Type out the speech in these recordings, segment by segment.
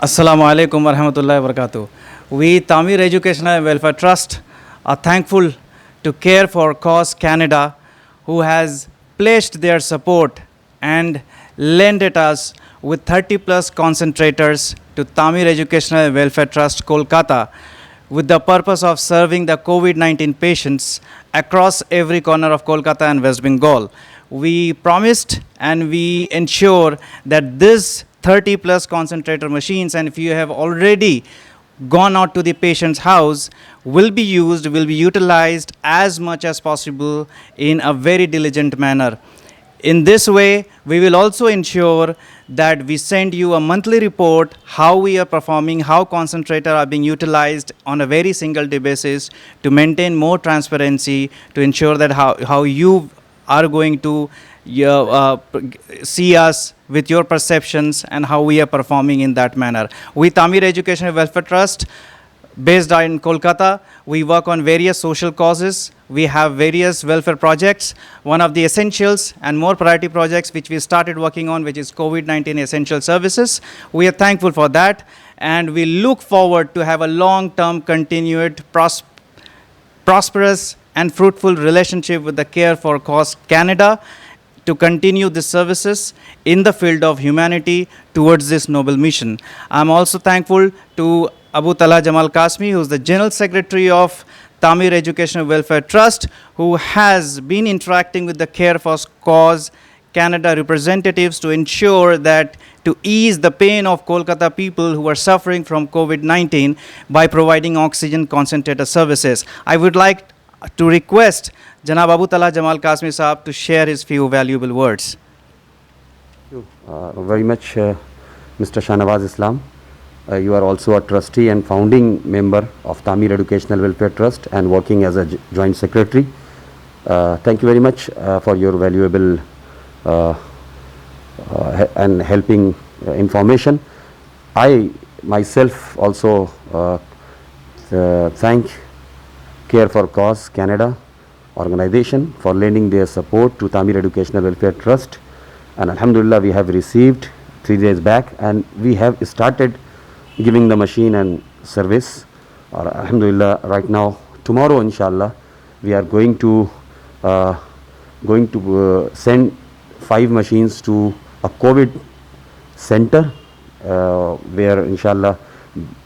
Assalamu alaikum warahmatullahi wabarakatuh. We, Tamir Educational and Welfare Trust, are thankful to Care for Cause Canada, who has pledged their support and lent it us with 30 plus concentrators to Tamir Educational and Welfare Trust, Kolkata, with the purpose of serving the COVID-19 patients across every corner of Kolkata and West Bengal. We promised and we ensure that this 30 plus concentrator machines, and if you have already gone out to the patient's house, will be used, will be utilized as much as possible in a very diligent manner. In this way, we will also ensure that we send you a monthly report how we are performing, how concentrators are being utilized on a very single day basis to maintain more transparency, to ensure that how you are going to see us with your perceptions and how we are performing in that manner. We, Tamir Education and Welfare Trust, based in Kolkata, we work on various social causes. We have various welfare projects. One of the essentials and more priority projects which we started working on, which is COVID-19 essential services. We are thankful for that, and we look forward to have a long-term, continued, prosperous and fruitful relationship with the Care for Cause Canada to continue the services in the field of humanity towards this noble mission. I'm also thankful to Abu Talha Jamal Kasmi, who is the General Secretary of Tamir Educational Welfare Trust, who has been interacting with the Care for Cause Canada representatives to ensure that to ease the pain of Kolkata people who are suffering from COVID-19 by providing oxygen concentrator services. I would like to request Janab Abu Talha Jamal Kasmi Saab to share his few valuable words. Thank you very much, Mr. Shahnawaz Islam. You are also a trustee and founding member of Tamir Educational Welfare Trust and working as a joint secretary. Thank you very much for your valuable and helping information. I myself also thank Care for Cause Canada organization for lending their support to Tamir Educational Welfare Trust, and Alhamdulillah we have received 3 days back and we have started giving the machine and service. Alhamdulillah, right now, tomorrow inshallah we are going to send 5 machines to a COVID center where inshallah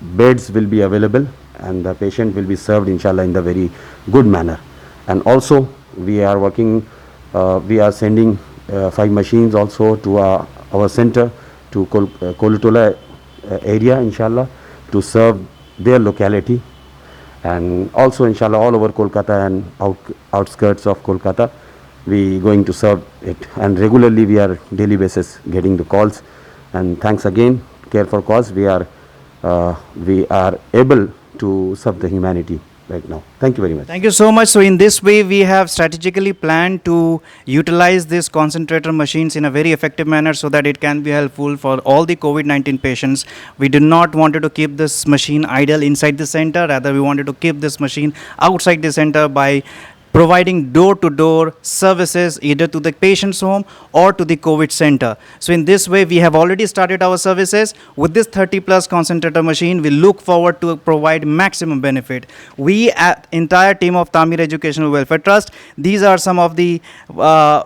beds will be available and the patient will be served inshallah in the very good manner. And also we are working, we are sending 5 machines also to our center to Kolatola area inshallah to serve their locality, and also inshallah all over Kolkata and outskirts of Kolkata we going to serve it, and regularly we are daily basis getting the calls. And thanks again Care for Cause, we are able to serve the humanity right now. Thank you very much. Thank you so much. So in this way, we have strategically planned to utilize these concentrator machines in a very effective manner so that it can be helpful for all the COVID-19 patients. We did not wanted to keep this machine idle inside the center. Rather, we wanted to keep this machine outside the center by providing door-to-door services either to the patient's home or to the COVID center. So in this way, we have already started our services. With this 30 plus concentrator machine, we look forward to provide maximum benefit. We at entire team of Tamir Educational Welfare Trust, these are some of the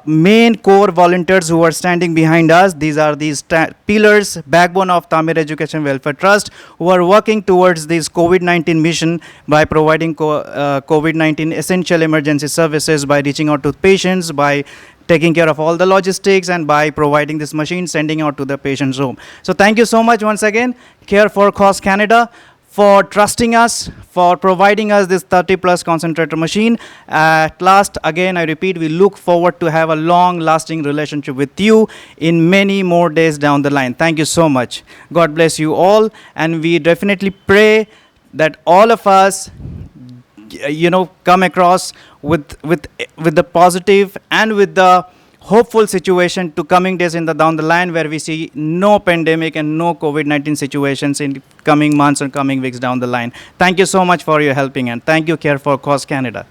main core volunteers who are standing behind us. These are these pillars, backbone of Tamir Education Welfare Trust, who are working towards this COVID-19 mission by providing COVID-19 essential emergency services, by reaching out to patients, by taking care of all the logistics, and by providing this machine, sending out to the patient's home. So thank you so much once again, Care for Cause Canada, for trusting us, for providing us this 30 plus concentrator machine. At last, again, I repeat, we look forward to have a long lasting relationship with you in many more days down the line. Thank you so much. God bless you all. And we definitely pray that all of us come across with the positive and with the hopeful situation to coming days down the line, where we see no pandemic and no COVID-19 situations in coming months or coming weeks down the line. Thank you so much for your helping, and thank you Care for Cause Canada.